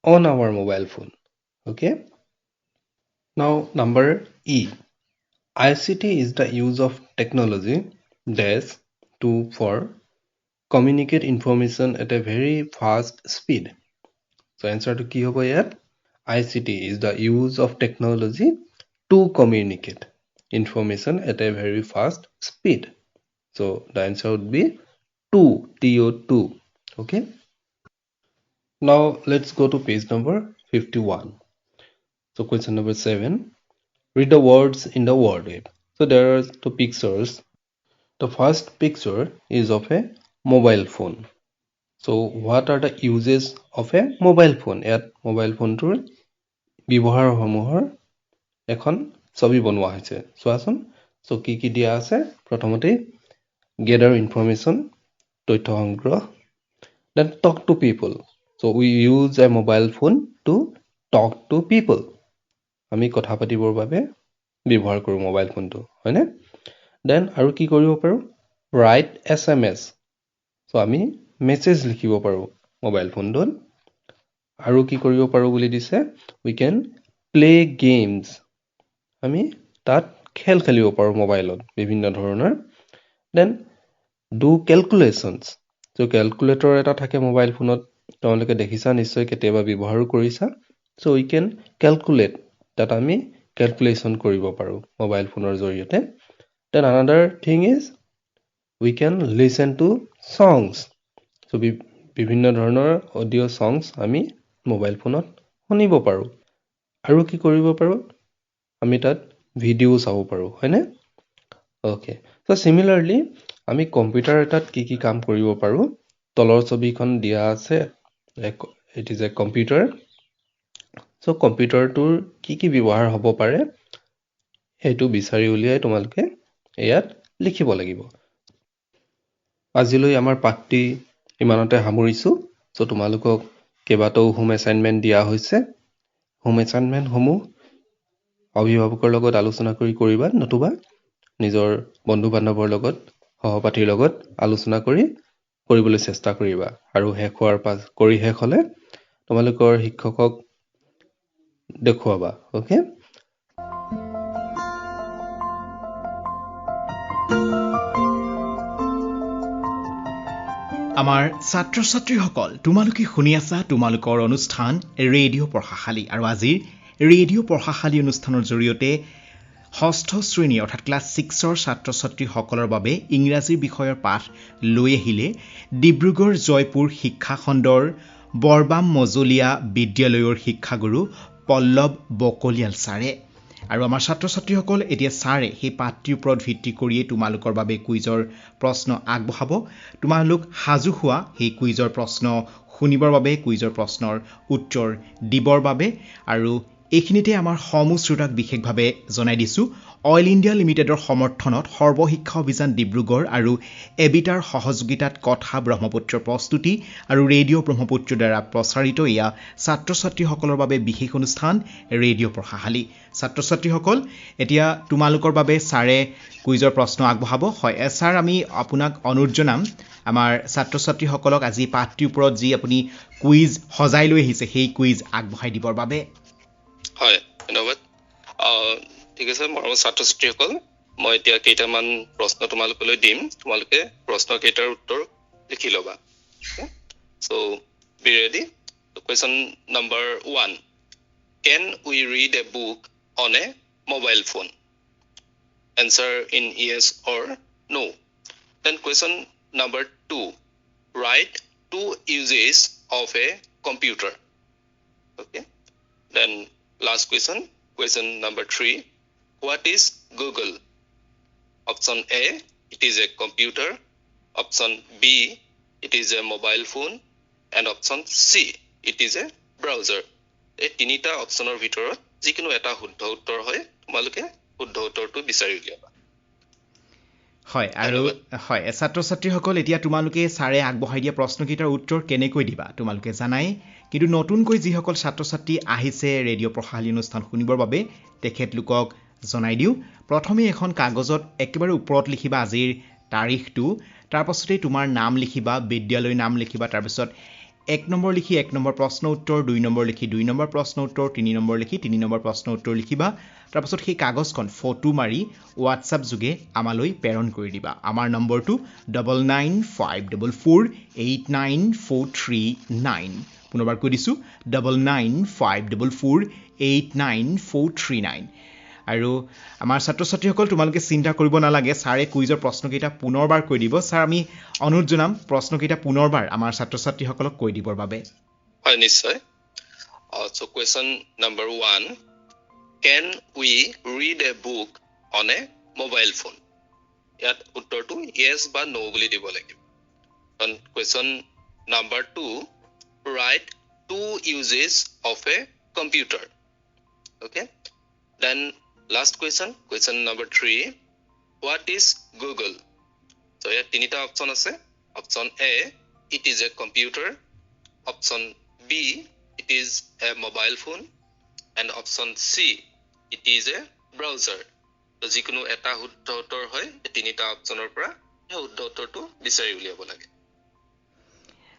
on our mobile phone? Okay, now number E. ICT is the use of technology dash to for communicate information at a very fast speed. So answer to ki hobo yet? ICT is the use of technology to communicate information at a very fast speed. So the answer would be 2, to. Okay, now let's go to page number 51. So question number 7, read the words in the word web. So there are two pictures. The first picture is of a mobile phone. So what are the uses of a mobile phone? At mobile phone tour ব্যৱহাৰ সমূহৰ এখন ছবি বনোৱা হৈছে চোৱাচোন। So কি কি দিয়া আছে? প্ৰথমতে gather information, তথ্য সংগ্ৰহ, then talk to people. So we use a mobile phone to talk to people. আমি কথা পাতিবৰ বাবে ব্যৱহাৰ কৰো মোবাইল ফোনটো, হয়নে? Then আৰু কি কৰিব পাৰো? Write SMS. So আমি মেছেজ লিখিব পাৰো মোবাইল ফোনটোত। আৰু কি কৰিব পাৰো বুলি দিছে? We can play games. আমি তাত খেল খেলিব পাৰো মোবাইলত বিভিন্ন ধৰণৰ। Then do calculations. So calculator এটা থাকে মোবাইল ফোনত, তোমালোকে দেখিছা নিশ্চয় কেতিয়াবা ব্যৱহাৰ কৰিছা। So we can calculate, that আমি calculation কৰিব পাৰো মোবাইল ফোনৰ জৰিয়তে। Then another thing is we can listen to songs. So বিভিন্ন ধৰণৰ অডিও songs আমি মোবাইল ফোনত শুনিব পাৰো। আৰু কি কৰিব পাৰো? আমি তাত ভিডিও চাব পাৰো, হয়নে? Okay, so similarly আমি কম্পিউটাৰ এটাত কি কি কাম কৰিব পাৰো? তলৰ ছবিখন দিয়া আছে, it is a computer. So কম্পিউটাৰটোৰ কি কি ব্যৱহাৰ হ'ব পাৰে সেইটো বিচাৰি উলিয়াই তোমালোকে ইয়াত লিখিব লাগিব। আজিলৈ আমাৰ পাঠটি ইমানতে সামৰিছো। So তোমালোকক কেইবাটাও হোম এছাইনমেন্ট দিয়া হৈছে। হোম এছাইনমেন্ট সমূহ অভিভাৱকৰ লগত আলোচনা কৰি কৰিবা, নতুবা নিজৰ বন্ধু বান্ধৱৰ লগত সহপাঠীৰ লগত আলোচনা কৰি কৰিবলৈ চেষ্টা কৰিবা। আৰু শেষ হোৱাৰ পাছ কৰি শেষ হলে তোমালোকৰ শিক্ষকক দেখুৱাবা। ওকে, আমাৰ ছাত্ৰ ছাত্ৰীসকল, তোমালোকে শুনি আছা তোমালোকৰ অনুষ্ঠান ৰেডিঅ' পঢ়াশালী। আৰু আজিৰ ৰেডিঅ' পঢ়াশালী অনুষ্ঠানৰ জৰিয়তে ষষ্ঠ শ্ৰেণী অৰ্থাৎ ক্লাছ 6ৰ ছাত্ৰ ছাত্ৰীসকলৰ বাবে ইংৰাজী বিষয়ৰ পাঠ লৈ আহিলে ডিব্ৰুগড় জয়পুৰ শিক্ষা খণ্ডৰ বৰবাম মজলীয়া বিদ্যালয়ৰ শিক্ষাগুৰু পল্লৱ বকলিয়াল ছাৰে। আৰু আমাৰ ছাত্ৰ ছাত্ৰীসকল এতিয়া ছাৰে সেই পাঠটিৰ ওপৰত ভিত্তি কৰিয়ে তোমালোকৰ বাবে কুইজৰ প্ৰশ্ন আগবঢ়াব। তোমালোক সাজু হোৱা সেই কুইজৰ প্ৰশ্ন শুনিবৰ বাবে, কুইজৰ প্ৰশ্নৰ উত্তৰ দিবৰ বাবে। আৰু এইখিনিতে আমাৰ সমূহ শ্ৰোতাক বিশেষভাৱে জনাই দিছোঁ, অইল ইণ্ডিয়া লিমিটেডৰ সমৰ্থনত সৰ্বশিক্ষা অভিযান ডিব্ৰুগড় আৰু এবিটাৰ সহযোগিতাত কথা ব্ৰহ্মপুত্ৰৰ প্ৰস্তুতি আৰু ৰেডিঅ' ব্ৰহ্মপুত্ৰৰ দ্বাৰা প্ৰচাৰিত এয়া ছাত্ৰ ছাত্ৰীসকলৰ বাবে বিশেষ অনুষ্ঠান ৰেডিঅ' পঢ়াশালী। ছাত্ৰ ছাত্ৰীসকল এতিয়া তোমালোকৰ বাবে ছাৰে কুইজৰ প্ৰশ্ন আগবঢ়াব। হয় ছাৰ, আমি আপোনাক অনুৰোধ জনাম আমাৰ ছাত্ৰ ছাত্ৰীসকলক আজি পাঠটিৰ ওপৰত যি আপুনি কুইজ সজাই লৈ আহিছে সেই কুইজ আগবঢ়াই দিবৰ বাবে। হয়, ধন্যবাদ। ঠিক আছে, মৰমৰ ছাত্ৰ ছাত্ৰীসকল, মই এতিয়া কেইটামান প্ৰশ্ন তোমালোকলৈ দিম। তোমালোকে প্ৰশ্ন কেইটাৰ উত্তৰ লিখি ল'বা। So, be ready. So, question number 1. Can we read a book on a mobile phone? Answer in yes or no. Then question number 2. Write 2 uses of a computer. Okay. Then last question number 3. What is Google? Option A, it is a computer. Option B, it is a mobile phone. And option C, it is a browser. এই তিনিটা অপশ্যনৰ ভিতৰত যিকোনো এটা শুদ্ধ উত্তৰ হয়, তোমালোকে শুদ্ধ উত্তৰটো বিচাৰি উলিয়াবা। হয়, আৰু হয় ছাত্ৰ ছাত্ৰীসকল, এতিয়া তোমালোকে ছাৰে আগবঢ়াই দিয়া প্ৰশ্নকেইটাৰ উত্তৰ কেনেকৈ দিবা তোমালোকে জানাই। কিন্তু নতুনকৈ যিসকল ছাত্ৰ ছাত্ৰী আহিছে ৰেডিঅ' পঢ়াশালী অনুষ্ঠান শুনিবৰ বাবে তেখেতলোকক জনাই দিওঁ। প্ৰথমে এখন কাগজত একেবাৰে ওপৰত লিখিবা আজিৰ তাৰিখটো, তাৰপাছতেই তোমাৰ নাম লিখিবা, বিদ্যালয়ৰ নাম লিখিবা, তাৰপিছত 1 নম্বৰ লিখি 1 নম্বৰ প্ৰশ্ন উত্তৰ, 2 নম্বৰ লিখি 2 নম্বৰ প্ৰশ্ন উত্তৰ, 3 নম্বৰ লিখি 3 নম্বৰ প্ৰশ্ন উত্তৰ লিখিবা। তাৰপাছত সেই কাগজখন ফটো মাৰি হোৱাটছআপ যোগে আমালৈ প্ৰেৰণ কৰি দিবা। আমাৰ নম্বৰটো 9954489439। পুনৰবাৰ কৈ দিছোঁ 9954489439। আৰু আমাৰ ছাত্ৰ ছাত্ৰীসকল, তোমালোকে চিন্তা কৰিব নালাগে, ছাৰে কুইজৰ প্ৰশ্নকেইটা পুনৰবাৰ কৈ দিব। ছাৰ, আমি অনুৰোধ জনাম প্ৰশ্নকেইটা পুনৰবাৰ আমাৰ ছাত্ৰ ছাত্ৰীসকলক কৈ দিবৰ বাবে। হয়, নিশ্চয়। So question number 1. Can we read a book on a mobile phone? ইয়াত উত্তৰটো yes বা no বুলি দিব লাগিব। Question number 2. Write 2 uses of a computer. Okay. Then last question number 3. What is Google? So ইয়াত তিনিটা অপশ্যন আছে। Option A, it is a computer. Option B, it is a mobile phone. And option C, it is a browser. তো যিকোনো এটা শুদ্ধ উত্তৰ হয় এই তিনিটা অপশ্যনৰ পৰা সেই শুদ্ধ উত্তৰটো বিচাৰি উলিয়াব লাগে।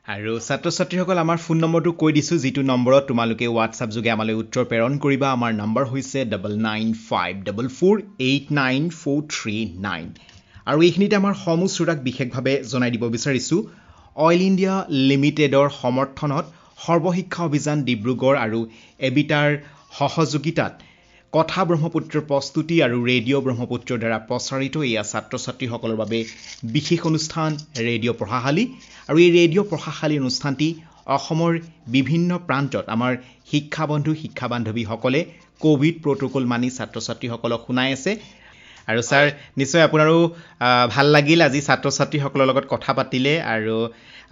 আৰু ছাত্ৰ ছাত্ৰীসকল, আমাৰ ফোন নম্বৰটো কৈ দিছোঁ, যিটো নম্বৰত তোমালোকে হোৱাটছআপ যোগে আমালৈ উত্তৰ প্ৰেৰণ কৰিবা। আমাৰ নম্বৰ হৈছে 9954489439। আৰু এইখিনিতে আমাৰ সমূহ শ্ৰোতাক বিশেষভাৱে জনাই দিব বিচাৰিছোঁ, অইল ইণ্ডিয়া লিমিটেডৰ সমৰ্থনত সৰ্বশিক্ষা অভিযান ডিব্ৰুগড় আৰু এবিটাৰ সহযোগিতাত কথা ব্ৰহ্মপুত্ৰৰ প্ৰস্তুতি আৰু ৰেডিঅ' ব্ৰহ্মপুত্ৰৰ দ্বাৰা প্ৰচাৰিত এয়া ছাত্ৰ ছাত্ৰীসকলৰ বাবে বিশেষ অনুষ্ঠান ৰেডিঅ' পঢ়াশালী। আৰু এই ৰেডিঅ' পঢ়াশালী অনুষ্ঠানটি অসমৰ বিভিন্ন প্ৰান্তত আমাৰ শিক্ষা বন্ধু শিক্ষা বান্ধৱীসকলে কোভিড প্ৰট'কল মানি ছাত্ৰ ছাত্ৰীসকলক শুনাই আছে। আৰু ছাৰ, নিশ্চয় আপোনাৰো ভাল লাগিল আজি ছাত্ৰ ছাত্ৰীসকলৰ লগত কথা পাতিলে। আৰু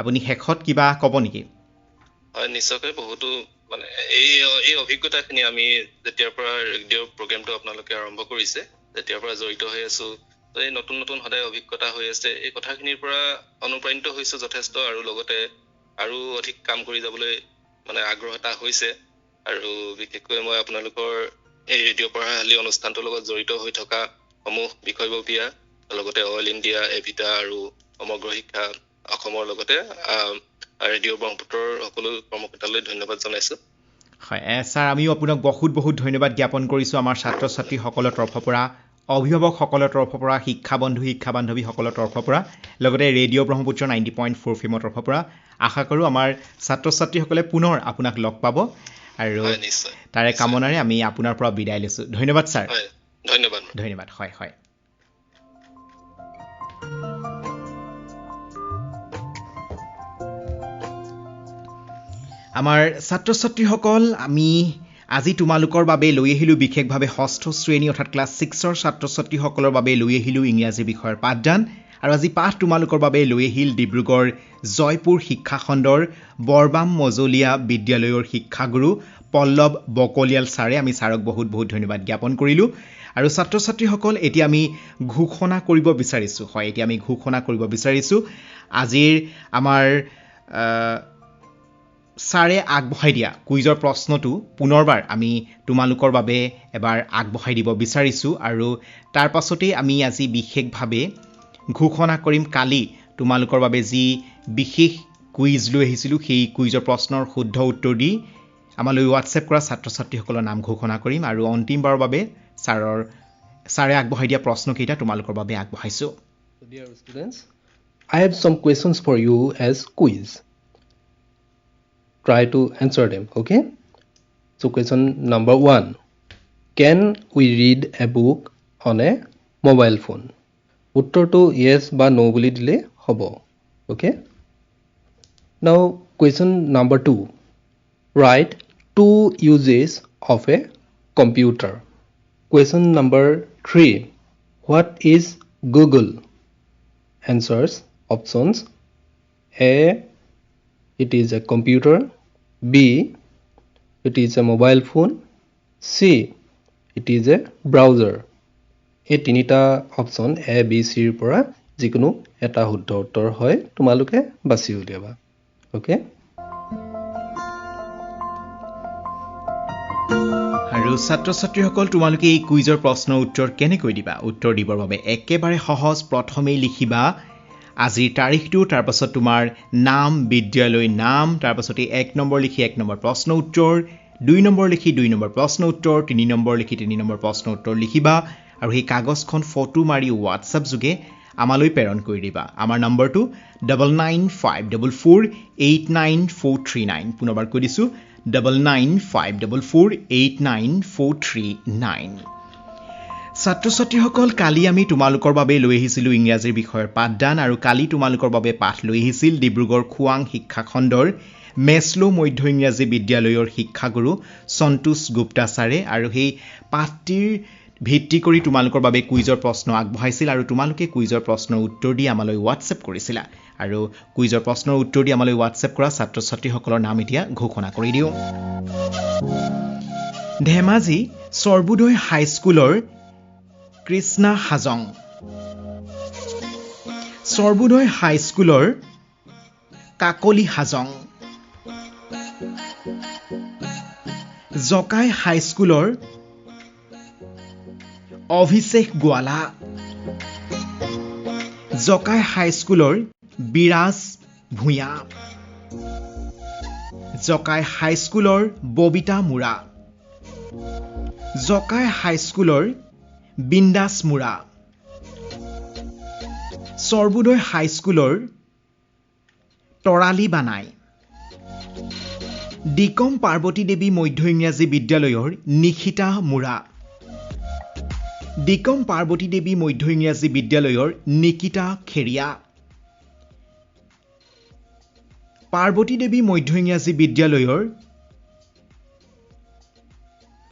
আপুনি শেষত কিবা ক'ব নেকি? হয়, নিশ্চয়কৈ বহুতো মানে এই অভিজ্ঞতাখিনি আমি যেতিয়াৰ পৰা ৰেডিঅ' প্ৰগ্ৰেমটো আপোনালোকে আৰম্ভ কৰিছে, যেতিয়াৰ পৰা জড়িত হৈ আছো, তো এই নতুন নতুন সদায় অভিজ্ঞতা হৈ আছে। এই কথাখিনিৰ পৰা অনুপ্ৰাণিত হৈছোঁ যথেষ্ট, আৰু লগতে আৰু অধিক কাম কৰি যাবলৈ মানে আগ্ৰহ এটা হৈছে। আৰু বিশেষকৈ মই আপোনালোকৰ এই ৰেডিঅ' পঢ়াশালী অনুষ্ঠানটোৰ লগত জড়িত হৈ থকা সমূহ বিষয়ববীয়া, লগতে অইল ইণ্ডিয়া, এভিটা আৰু সমগ্ৰ শিক্ষা অসমৰ লগতে ৰেডিঅ' ব্ৰহ্মপুত্ৰৰ সকলো কৰ্মকৰ্তালৈ ধন্যবাদ জনাইছোঁ। হয় ছাৰ, আমিও আপোনাক বহুত বহুত ধন্যবাদ জ্ঞাপন কৰিছোঁ আমাৰ ছাত্ৰ ছাত্ৰীসকলৰ তৰফৰ পৰা, অভিভাৱকসকলৰ তৰফৰ পৰা, শিক্ষা বন্ধু শিক্ষা বান্ধৱীসকলৰ তৰফৰ পৰা, লগতে ৰেডিঅ' ব্ৰহ্মপুত্ৰ 90.4 FM তৰফৰ পৰা। আশা কৰোঁ আমাৰ ছাত্ৰ ছাত্ৰীসকলে পুনৰ আপোনাক লগ পাব। আৰু তাৰে কামনাৰে আমি আপোনাৰ পৰা বিদায় লৈছোঁ। ধন্যবাদ ছাৰ। ধন্যবাদ। ধন্যবাদ। হয় হয়। আমাৰ ছাত্ৰ ছাত্ৰীসকল আমি আজি তোমালোকৰ বাবে লৈ আহিলোঁ বিশেষভাৱে ষষ্ঠ শ্ৰেণী অৰ্থাৎ ক্লাছ 6ৰ ছাত্ৰ ছাত্ৰীসকলৰ বাবে লৈ আহিলোঁ ইংৰাজী বিষয়ৰ পাঠদান আৰু আজি পাঠ তোমালোকৰ বাবে লৈ আহিল ডিব্ৰুগড় জয়পুৰ শিক্ষাখণ্ডৰ বৰবাম মজলীয়া বিদ্যালয়ৰ শিক্ষাগুৰু পল্লৱ বকলিয়াল ছাৰে আমি ছাৰক বহুত বহুত ধন্যবাদ জ্ঞাপন কৰিলোঁ আৰু ছাত্ৰ ছাত্ৰীসকল এতিয়া আমি ঘোষণা কৰিব বিচাৰিছোঁ এতিয়া আমি ঘোষণা কৰিব বিচাৰিছোঁ আজিৰ আমাৰ ছাৰে আগবঢ়াই দিয়া কুইজৰ প্ৰশ্নটো পুনৰবাৰ আমি তোমালোকৰ বাবে এবাৰ আগবঢ়াই দিব বিচাৰিছোঁ আৰু তাৰ পাছতেই আমি আজি বিশেষভাৱে ঘোষণা কৰিম কালি তোমালোকৰ বাবে যি বিশেষ কুইজ লৈ আহিছিলোঁ সেই কুইজৰ প্ৰশ্নৰ শুদ্ধ উত্তৰ দি আমালৈ হোৱাটছএপ কৰা ছাত্ৰ ছাত্ৰীসকলৰ নাম ঘোষণা কৰিম আৰু অন্তিমবাৰৰ বাবে ছাৰে আগবঢ়াই দিয়া প্ৰশ্নকেইটা তোমালোকৰ বাবে আগবঢ়াইছোঁ So dear students, I have some questions for you as quiz. Try to answer them, okay? So question number 1. Can we read a book on a mobile phone? Uttor yes ba no boli dile hobo. Okay? Now question number 2. Write 2 uses of a computer. Question number 3. What is Google? Answers options A. It is a computer. B. It is a mobile phone. C. It is a browser. এই তিনিটা option A, B, C ৰ পৰা যিকোনো এটা শুদ্ধ উত্তৰ হয় তোমালোকে বাছি উলিয়াবা ওকে আৰু ছাত্ৰ ছাত্ৰীসকল তোমালোকে এই কুইজৰ প্ৰশ্নৰ উত্তৰ কেনেকৈ দিবা উত্তৰ দিবৰ বাবে একেবাৰে সহজ প্ৰথমেই লিখিবা আজিৰ তাৰিখটো তাৰ পাছত তোমাৰ নাম বিদ্যালয় নাম তাৰ পাছতে 1 নম্বৰ লিখি 1 নম্বৰ প্ৰশ্ন উত্তৰ 2 নম্বৰ লিখি 2 নম্বৰ প্ৰশ্ন উত্তৰ 3 নম্বৰ লিখি 3 নম্বৰ প্ৰশ্ন উত্তৰ লিখিবা আৰু এই কাগজখন ফটো মাৰি WhatsApp যোগে আমালৈ প্ৰেৰণ কৰি দিবা আমাৰ নম্বৰটো 9954489439 পুনৰবাৰ কৈ দিছো 9954489439 ছাত্ৰ ছাত্ৰীসকল কালি আমি তোমালোকৰ বাবে লৈ আহিছিলোঁ ইংৰাজী বিষয়ৰ পাঠদান আৰু কালি তোমালোকৰ বাবে পাঠ লৈ আহিছিল ডিব্ৰুগড় খুৱাং শিক্ষাখণ্ডৰ মেছলো মধ্য ইংৰাজী বিদ্যালয়ৰ শিক্ষাগুৰু সন্তোষ গুপ্তা ছাৰে আৰু সেই পাঠটিৰ ভিত্তি কৰি তোমালোকৰ বাবে কুইজৰ প্ৰশ্ন আগবঢ়াইছিল আৰু তোমালোকে কুইজৰ প্ৰশ্নৰ উত্তৰ দি আমালৈ WhatsApp কৰিছিলা আৰু কুইজৰ প্ৰশ্নৰ উত্তৰ দি আমালৈ WhatsApp কৰা ছাত্ৰ ছাত্ৰীসকলৰ নাম এতিয়া ঘোষণা কৰি দিওঁ ধেমাজি সৰ্বোদয় হাইস্কুলৰ কৃষ্ণা হাজং সৰ্বোদয় হাইস্কুলৰ কাকলি হাজং জকাই হাইস্কুলৰ অভিষেক গোৱালা জকাই হাইস্কুলৰ বিৰাজ ভূঞা জকাই হাইস্কুলৰ ববিতা মুৰা জকাই হাইস্কুলৰ বিন্দাস মুৰা সৰ্বোদয় হাইস্কুলৰ তৰালি বানাই ডিকম পাৰ্বতী দেৱী মধ্য ইংৰাজী বিদ্যালয়ৰ নিখিতা মুৰা ডিকম পাৰ্বতী দেৱী মধ্য ইংৰাজী বিদ্যালয়ৰ নিকিতা খেৰিয়া পাৰ্বতী দেৱী মধ্য ইংৰাজী বিদ্যালয়ৰ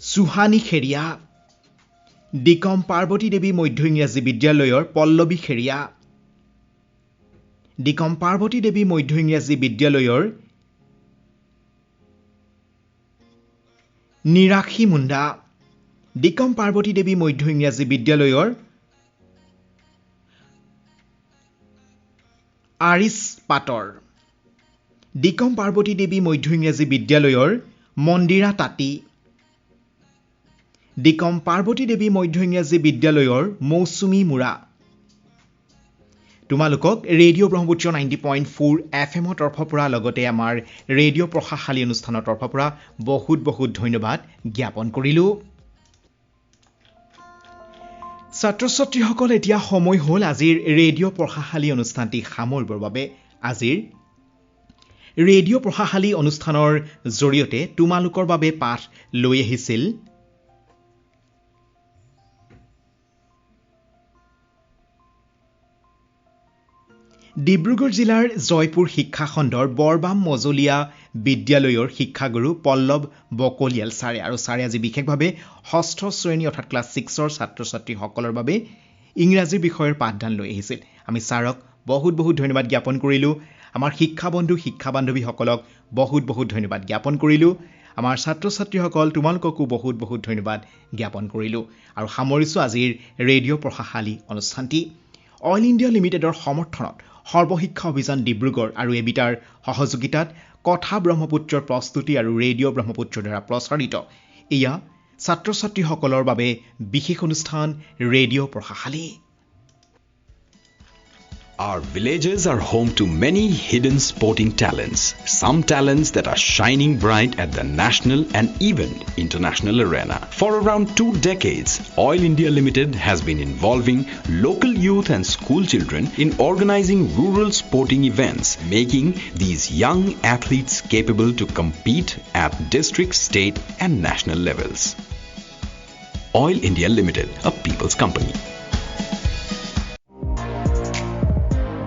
সুহানী খেৰিয়া ডিকম পাৰ্বতী দেৱী মধ্য ইংৰাজী বিদ্যালয়ৰ পল্লৱী খেৰিয়া ডিকম পাৰ্বতী দেৱী মধ্য ইংৰাজী বিদ্যালয়ৰ নিৰাখী মুণ্ডা ডিকম পাৰ্বতী দেৱী মধ্য ইংৰাজী বিদ্যালয়ৰ আৰিছ পাটৰ ডিকম পাৰ্বতী দেৱী মধ্য ইংৰাজী বিদ্যালয়ৰ মন্দিৰা তাঁতী ডিকম পাৰ্বতী দেৱী মধ্য ইংৰাজী বিদ্যালয়ৰ মৌচুমী মুৰা তোমালোকক ৰেডিঅ' ব্ৰহ্মপুত্ৰ 90.4 FM তৰফৰ পৰা লগতে আমাৰ ৰেডিঅ' প্ৰশাসলী অনুষ্ঠানৰ তৰফৰ পৰা বহুত বহুত ধন্যবাদ জ্ঞাপন কৰিলোঁ ছাত্ৰ ছাত্ৰীসকল এতিয়া সময় হ'ল আজিৰ ৰেডিঅ' প্ৰশাসলী অনুষ্ঠানটি সামৰিবৰ বাবে আজিৰ ৰেডিঅ' প্ৰশাসলী অনুষ্ঠানৰ জৰিয়তে তোমালোকৰ বাবে পাঠ লৈ আহিছিল ডিব্ৰুগড় জিলাৰ জয়পুৰ শিক্ষাখণ্ডৰ বৰবাম মজলীয়া বিদ্যালয়ৰ শিক্ষাগুৰু পল্লৱ বকলিয়াল ছাৰে আৰু ছাৰে আজি বিশেষভাৱে ষষ্ঠ শ্ৰেণী অৰ্থাৎ ক্লাছ 6ৰ ছাত্ৰ ছাত্ৰীসকলৰ বাবে ইংৰাজী বিষয়ৰ পাঠদান লৈ আহিছিল আমি ছাৰক বহুত ধন্যবাদ জ্ঞাপন কৰিলোঁ আমাৰ শিক্ষা বন্ধু শিক্ষা বান্ধৱীসকলক বহুত ধন্যবাদ জ্ঞাপন কৰিলোঁ আমাৰ ছাত্ৰ ছাত্ৰীসকল তোমালোককো বহুত ধন্যবাদ জ্ঞাপন কৰিলোঁ আৰু সামৰিছোঁ আজিৰ ৰেডিঅ' পঢ়াশালী অনুষ্ঠানটি অইল ইণ্ডিয়া লিমিটেডৰ সমৰ্থনত সৰ্বশিক্ষা অভিযান ডিব্ৰুগড় আৰু এবিটাৰ সহযোগিতাত কথা ব্ৰহ্মপুত্ৰৰ প্ৰস্তুতি আৰু ৰেডিঅ' ব্ৰহ্মপুত্ৰৰ দ্বাৰা প্ৰচাৰিত এয়া ছাত্ৰ ছাত্ৰীসকলৰ বাবে বিশেষ অনুষ্ঠান radio' পঢ়াশালী Our villages are home to many hidden sporting talents. Some talents that are shining bright at the national and even international arena. For around 2 decades, Oil India Limited has been involving local youth and school children in organizing rural sporting events, making these young athletes capable to compete at district, state and national levels. Oil India Limited, a people's company.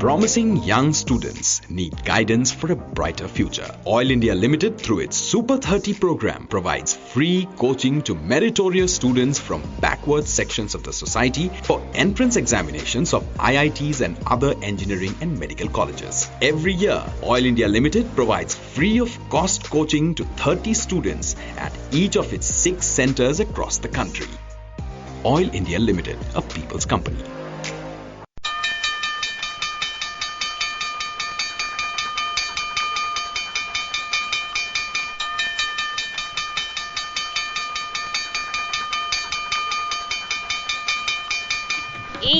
Promising young students need guidance for a brighter future. Oil India Limited, through its Super 30 program, provides free coaching to meritorious students from backward sections of the society for entrance examinations of IITs and other engineering and medical colleges. Every year, Oil India Limited provides free of cost coaching to 30 students at each of its 6 centers across the country. Oil India Limited, a people's company.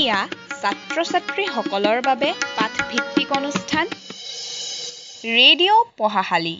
এয়া ছাত্ৰ ছাত্ৰীসকলৰ বাবে পাঠভিত্তিক অনুষ্ঠান radio' পঢ়াশালী